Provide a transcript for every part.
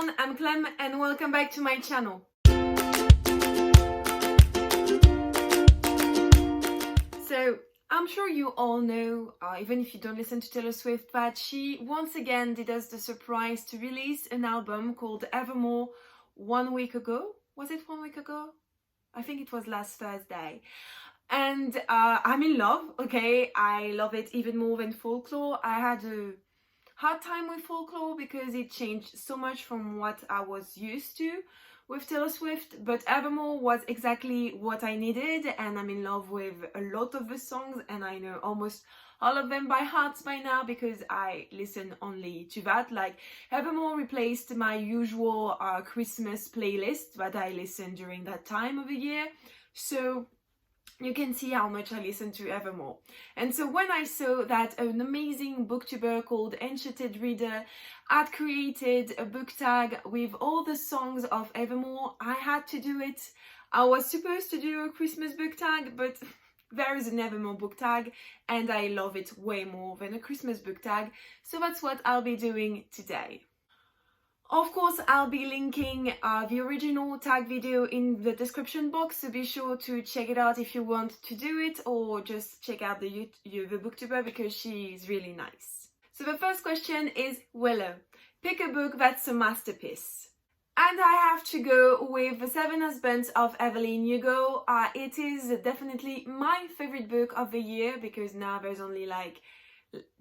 everyone, I'm Clem and welcome back to my channel. So, I'm sure you all know, even if you don't listen to Taylor Swift, that she once again did us the surprise to release an album called Evermore 1 week ago. Was it 1 week ago? I think it was last Thursday. And I'm in love, okay? I love it even more than Folklore. I had a hard time with Folklore because it changed so much from what I was used to with Taylor Swift, but Evermore was exactly what I needed, and I'm in love with a lot of the songs, and I know almost all of them by heart by now because I listen only to that. Like, Evermore replaced my usual Christmas playlist that I listen during that time of the year, so you can see how much I listen to Evermore. And so when I saw that an amazing booktuber called Enchanted Reader had created a book tag with all the songs of Evermore, I had to do it. I was supposed to do a Christmas book tag, but there is an Evermore book tag and I love it way more than a Christmas book tag. So that's what I'll be doing today. Of course, I'll be linking the original tag video in the description box, so be sure to check it out if you want to do it, or just check out the booktuber because she's really nice. So the first question is Willow. Pick a book that's a masterpiece. And I have to go with The Seven Husbands of Evelyn Hugo. It is definitely my favorite book of the year because now there's only like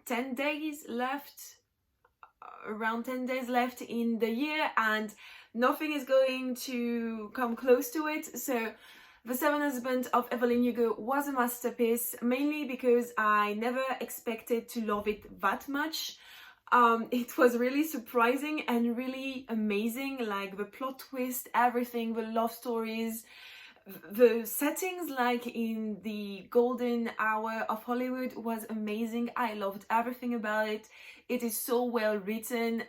10 days left. Around 10 days left in the year and nothing is going to come close to it. So The Seven Husbands of Evelyn Hugo was a masterpiece, mainly because I never expected to love it that much. It was really surprising and really amazing, like the plot twist, everything, the love stories, the settings, like in the golden hour of Hollywood, was amazing. I loved everything about it. It is so well written.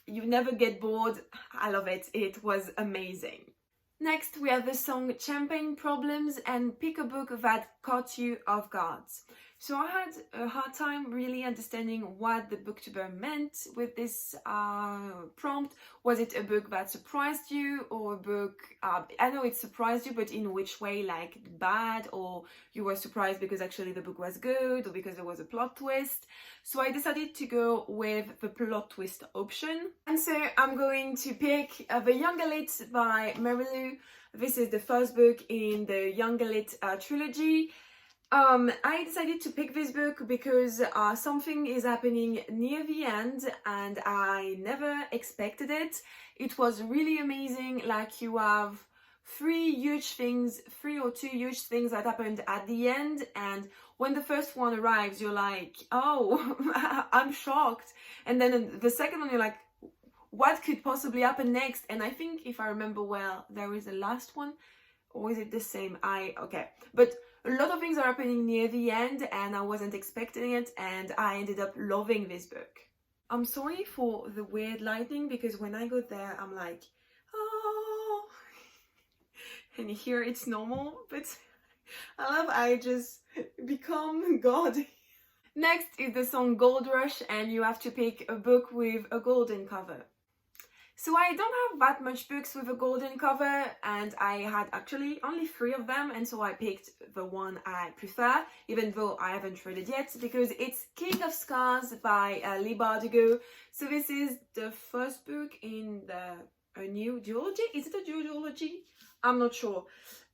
You never get bored. I love it. It was amazing. Next, we have the song Champagne Problems and Pick a Book That Caught You Off Guard. So I had a hard time really understanding what the booktuber meant with this prompt. Was it a book that surprised you, or a book, I know it surprised you, but in which way, like bad, or you were surprised because actually the book was good, or because there was a plot twist? So I decided to go with the plot twist option. And so I'm going to pick The Young Elite by Mary Lou. This is the first book in the Young Elite trilogy. I decided to pick this book because something is happening near the end and I never expected it. It was really amazing. Like, you have three or two huge things that happened at the end, and when the first one arrives you're like, oh, I'm shocked, and then the second one you're like, what could possibly happen next? And I think, if I remember well, there is a last one, or is it the same? Okay, but a lot of things are happening near the end and I wasn't expecting it, and I ended up loving this book. I'm sorry for the weird lighting because when I go there I'm like, oh, and here it's normal, but I just become God. Next is the song Gold Rush, and you have to pick a book with a golden cover. So I don't have that much books with a golden cover, and I had actually only 3 of them, and so I picked the one I prefer, even though I haven't read it yet, because it's King of Scars by Leigh Bardugo. So this is the first book in a new duology. Is it a duology? I'm not sure.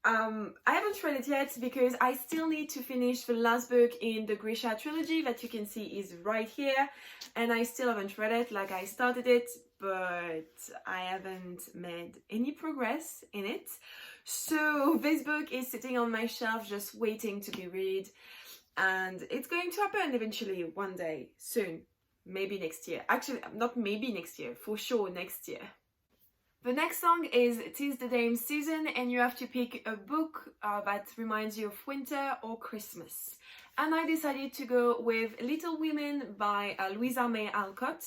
I haven't read it yet because I still need to finish the last book in the Grisha trilogy that you can see is right here, and I still haven't read it. Like, I started it, but I haven't made any progress in it. So this book is sitting on my shelf just waiting to be read, and it's going to happen eventually one day soon, maybe next year. Actually, not maybe next year, for sure next year. The next song is "'Tis the Dame Season", and you have to pick a book that reminds you of winter or Christmas. And I decided to go with Little Women by Louisa May Alcott.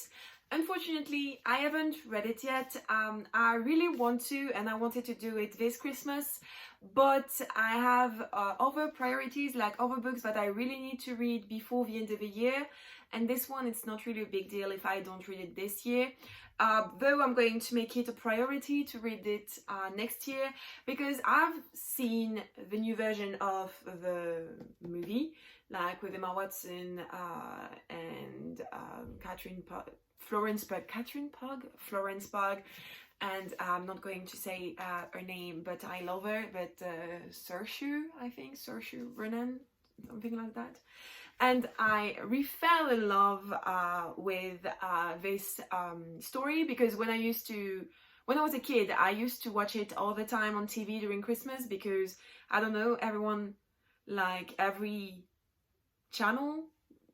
Unfortunately, I haven't read it yet. I really want to, and I wanted to do it this Christmas, but I have other priorities, like other books that I really need to read before the end of the year, and this one, it's not really a big deal if I don't read it this year. though I'm going to make it a priority to read it next year, because I've seen the new version of the movie, like with Emma Watson and Florence Pugh, and I'm not going to say her name, but I love her, but Saoirse Ronan, something like that. And I fell in love with this story, because when I was a kid, I used to watch it all the time on TV during Christmas, because, I don't know, everyone, like every channel,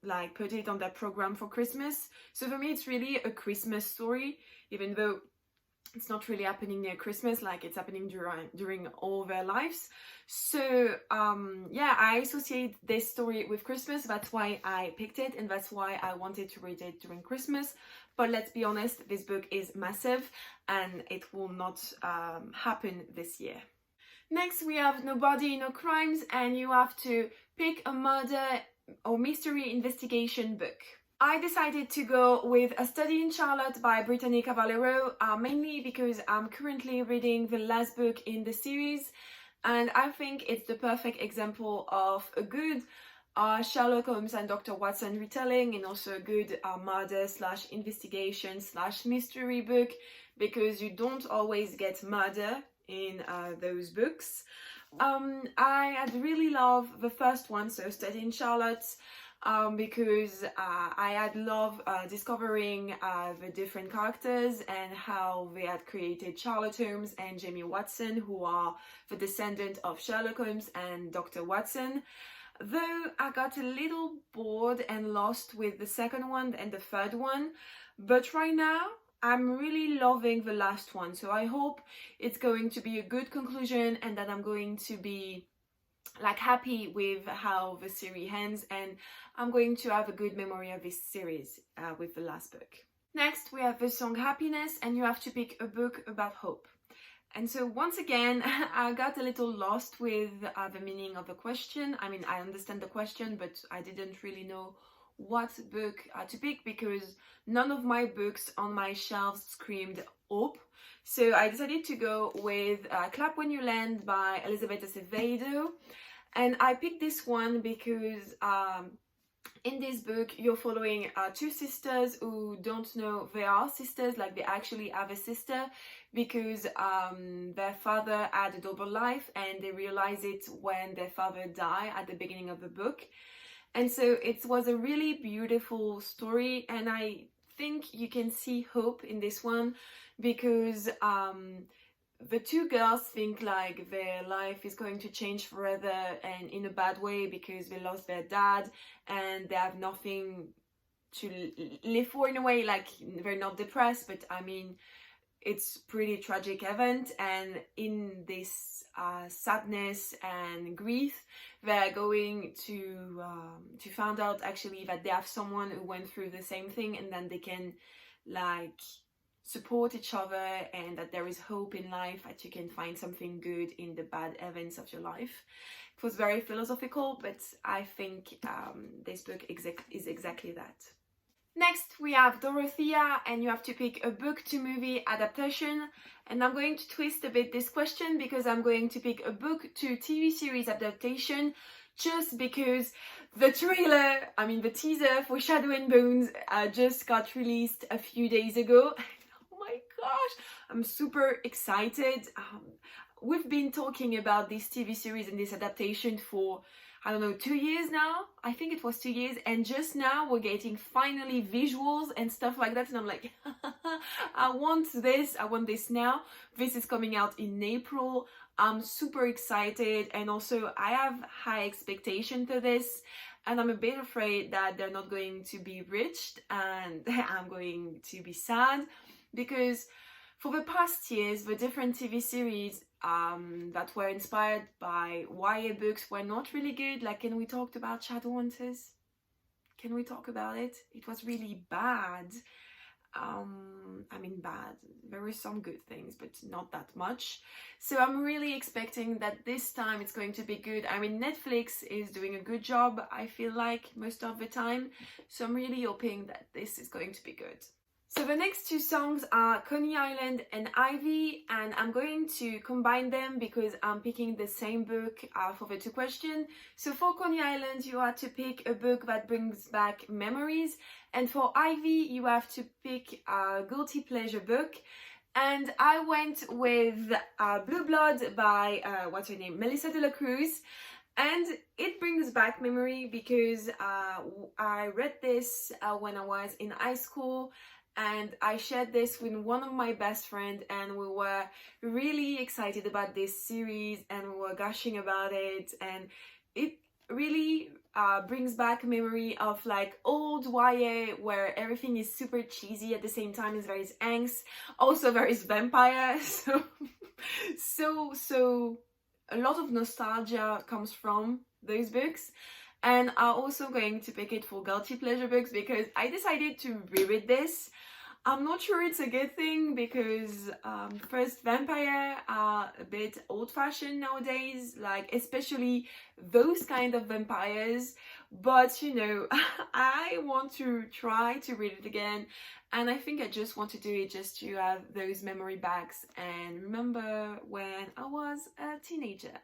like put it on their program for Christmas. So for me, it's really a Christmas story, even though it's not really happening near Christmas, like it's happening during all their lives. So yeah, I associate this story with Christmas. That's why I picked it, and that's why I wanted to read it during Christmas. But let's be honest, this book is massive and it will not happen this year. Next, we have No Body, No Crimes, and you have to pick a murder or mystery investigation book. I decided to go with A Study in Charlotte by Brittany Cavallero, mainly because I'm currently reading the last book in the series, and I think it's the perfect example of a good Sherlock Holmes and Dr. Watson retelling, and also a good murder / investigation / mystery book, because you don't always get murder in those books. I had really loved the first one, so Study in Charlotte, because I had loved discovering the different characters and how they had created Sherlock Holmes and Jamie Watson, who are the descendant of Sherlock Holmes and Dr. Watson. Though I got a little bored and lost with the second one and the third one, but right now I'm really loving the last one, so I hope it's going to be a good conclusion and that I'm going to be like happy with how the series ends, and I'm going to have a good memory of this series with the last book. Next, we have the song Happiness, and you have to pick a book about hope. And so once again, I got a little lost with the meaning of the question. I mean, I understand the question, but I didn't really know what book to pick, because none of my books on my shelves screamed hope. So I decided to go with Clap When You Land by Elizabeth Acevedo. And I picked this one because in this book you're following two sisters who don't know they are sisters, like they actually have a sister, because their father had a double life and they realize it when their father died at the beginning of the book. And so it was a really beautiful story, and I think you can see hope in this one, because the two girls think like their life is going to change forever, and in a bad way, because they lost their dad and they have nothing to live for, in a way. Like, they're not depressed, but I mean, it's pretty tragic event, and in this sadness and grief, they're going to find out actually that they have someone who went through the same thing, and then they can like support each other, and that there is hope in life, that you can find something good in the bad events of your life. It was very philosophical, but I think this book is exactly that. Next, we have Dorothea, and you have to pick a book to movie adaptation. And I'm going to twist a bit this question, because I'm going to pick a book to TV series adaptation, just because the teaser for Shadow and Bones just got released a few days ago. Oh my gosh, I'm super excited. We've been talking about this TV series and this adaptation for, I don't know, 2 years now. I think it was 2 years, and just now we're getting finally visuals and stuff like that, and I'm like, I want this now. This is coming out in April. I'm super excited, and also I have high expectation for this, and I'm a bit afraid that they're not going to be reached, and I'm going to be sad, because for the past years, the different TV series that were inspired by YA books were not really good. Like, can we talk about Shadowhunters? Can we talk about it? It was really bad. I mean, bad. There were some good things, but not that much. So I'm really expecting that this time it's going to be good. I mean, Netflix is doing a good job, I feel like, most of the time. So I'm really hoping that this is going to be good. So the next two songs are Coney Island and Ivy, and I'm going to combine them because I'm picking the same book for the two questions. So for Coney Island, you have to pick a book that brings back memories, and for Ivy, you have to pick a guilty pleasure book. And I went with Blue Blood by, what's her name, Melissa de la Cruz. And it brings back memory because I read this when I was in high school, and I shared this with one of my best friends, and we were really excited about this series and we were gushing about it, and it really brings back memory of like old YA where everything is super cheesy at the same time as there is angst, also there is vampire, so a lot of nostalgia comes from those books. And I'm also going to pick it for guilty pleasure books because I decided to reread this. I'm not sure it's a good thing because first, vampire are a bit old-fashioned nowadays, like especially those kind of vampires, but you know, I want to try to read it again, and I think I just want to do it just to have those memory backs and remember when I was a teenager.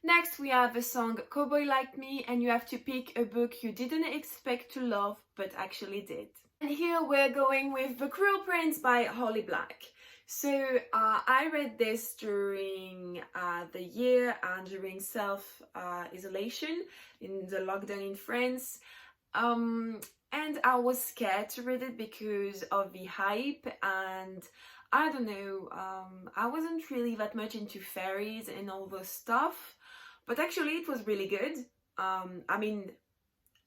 Next, we have the song Cowboy Like Me, and you have to pick a book you didn't expect to love but actually did. And here we're going with The Cruel Prince by Holly Black. So I read this during the year and during self-isolation in the lockdown in France. And I was scared to read it because of the hype, and I don't know, I wasn't really that much into fairies and all the stuff, but actually it was really good. I mean,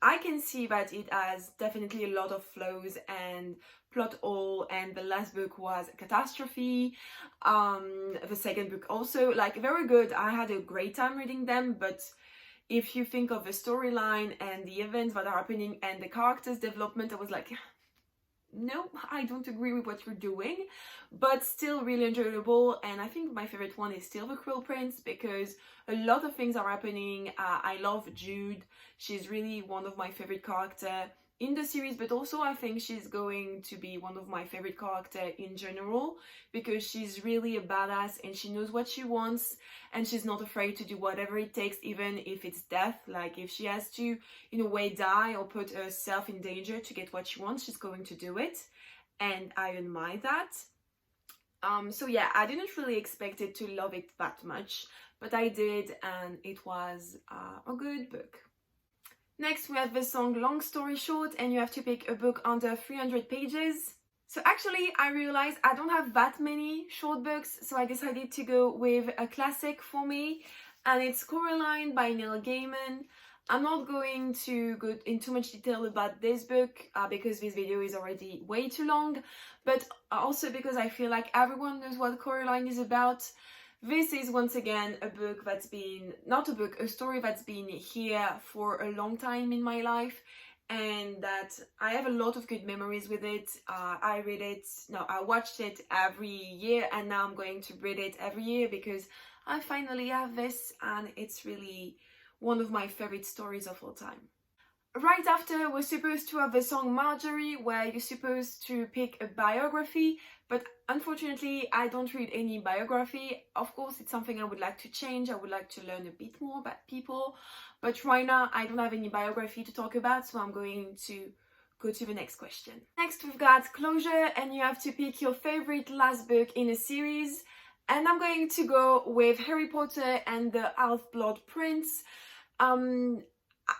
I can see that it has definitely a lot of flaws and plot hole, and the last book was a catastrophe. The second book also, like, very good. I had a great time reading them, but if you think of the storyline and the events that are happening and the characters' development, I was like, no, I don't agree with what you're doing, but still really enjoyable. And I think my favorite one is still The Cruel Prince because a lot of things are happening. I love Jude. She's really one of my favorite characters in the series, but also I think she's going to be one of my favorite characters in general because she's really a badass and she knows what she wants, and she's not afraid to do whatever it takes, even if it's death. Like if she has to in a way die or put herself in danger to get what she wants, she's going to do it, and I admire that. So yeah, I didn't really expect it to love it that much, but I did, and it was a good book. Next, we have the song Long Story Short, and you have to pick a book under 300 pages. So actually, I realized I don't have that many short books, so I decided to go with a classic for me, and it's Coraline by Neil Gaiman. I'm not going to go into much detail about this book because this video is already way too long, but also because I feel like everyone knows what Coraline is about. This is once again a book that's been, not a book, a story that's been here for a long time in my life, and that I have a lot of good memories with it. I watched it every year, and now I'm going to read it every year because I finally have this, and it's really one of my favorite stories of all time. Right after, we're supposed to have the song Marjorie, where you're supposed to pick a biography, but unfortunately I don't read any biography. Of course, it's something I would like to change. I would like to learn a bit more about people, but right now I don't have any biography to talk about, so I'm going to go to the next question. Next, we've got Closure, and you have to pick your favorite last book in a series, and I'm going to go with Harry Potter and the Half-Blood Prince.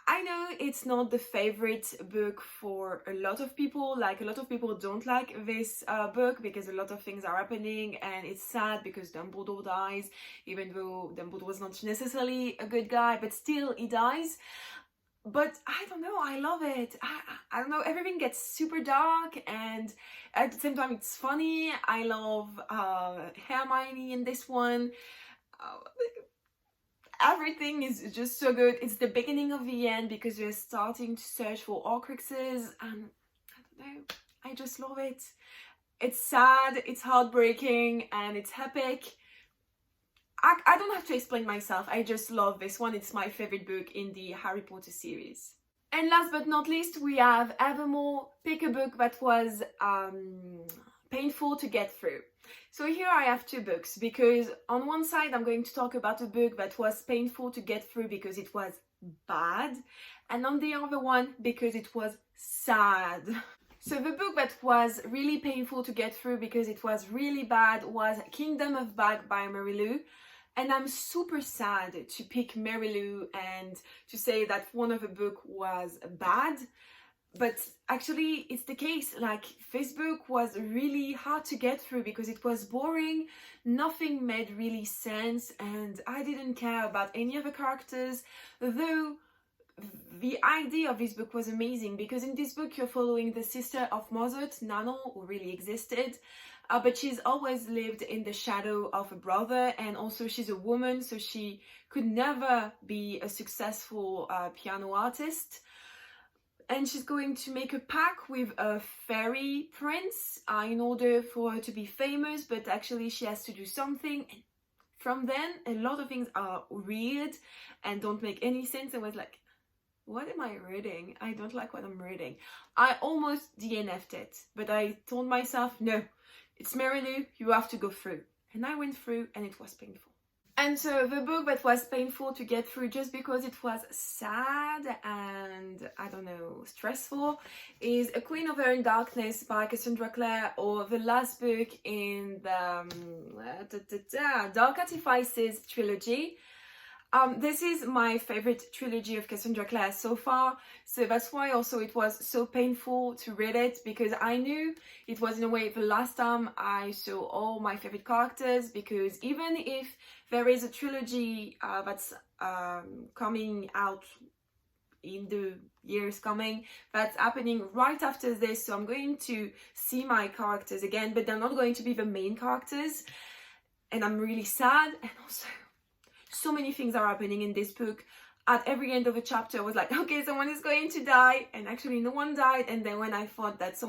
I know it's not the favorite book for a lot of people. Like, a lot of people don't like this book because a lot of things are happening, and it's sad because Dumbledore dies, even though Dumbledore was not necessarily a good guy, but still he dies. But I don't know, I love it. I don't know, everything gets super dark, and at the same time it's funny. I love Hermione in this one. Everything is just so good. It's the beginning of the end because we're starting to search for Horcruxes, and I don't know, I just love it. It's sad, it's heartbreaking, and it's epic. I don't have to explain myself. I just love this one. It's my favorite book in the Harry Potter series. And last but not least, we have Evermore, pick a book that was painful to get through. So here I have two books, because on one side I'm going to talk about a book that was painful to get through because it was bad, and on the other one because it was sad. So the book that was really painful to get through because it was really bad was Kingdom of Bag by Willow. And I'm super sad to pick Willow and to say that one of the book was bad. But actually it's the case, like this book was really hard to get through because it was boring, nothing made really sense, and I didn't care about any of the characters, though the idea of this book was amazing, because in this book you're following the sister of Mozart, Nano, who really existed, but she's always lived in the shadow of a brother, and also she's a woman, so she could never be a successful piano artist. And she's going to make a pact with a fairy prince in order for her to be famous, but actually she has to do something. And from then, a lot of things are weird and don't make any sense. I was like, what am I reading? I don't like what I'm reading. I almost DNF'd it, but I told myself, no, it's Willow, you have to go through. And I went through and it was painful. And so the book that was painful to get through just because it was sad and, I don't know, stressful is A Queen of Her in Darkness by Cassandra Clare, or the last book in the Dark Artifices trilogy. This is my favorite trilogy of Cassandra Clare so far, so that's why also it was so painful to read it, because I knew it was in a way the last time I saw all my favorite characters, because even if there is a trilogy that's coming out in the years coming, that's happening right after this, so I'm going to see my characters again, but they're not going to be the main characters, and I'm really sad. And also so many things are happening in this book. At every end of a chapter I was like, okay, someone is going to die, and actually no one died. And then when I thought that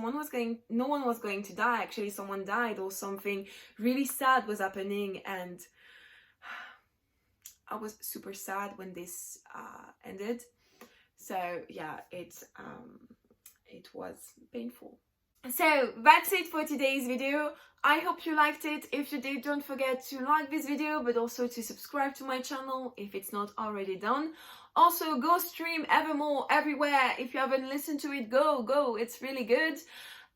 no one was going to die, actually someone died, or something really sad was happening, and I was super sad when this ended. So yeah, it was painful. So that's it for today's video. I hope you liked it. If you did, don't forget to like this video, but also to subscribe to my channel if it's not already done. Also, go stream Evermore everywhere. If you haven't listened to it, go, it's really good.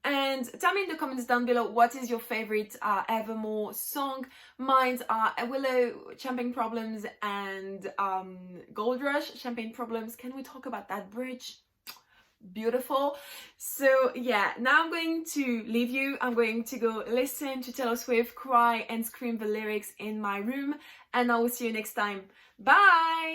And tell me in the comments down below, what is your favorite Evermore song? Mine are Willow, Champagne Problems, and Gold Rush, Champagne Problems. Can we talk about that bridge? Beautiful. So yeah, now I'm going to leave you. I'm going to go listen to Taylor Swift cry and scream the lyrics in my room, and I will see you next time. Bye.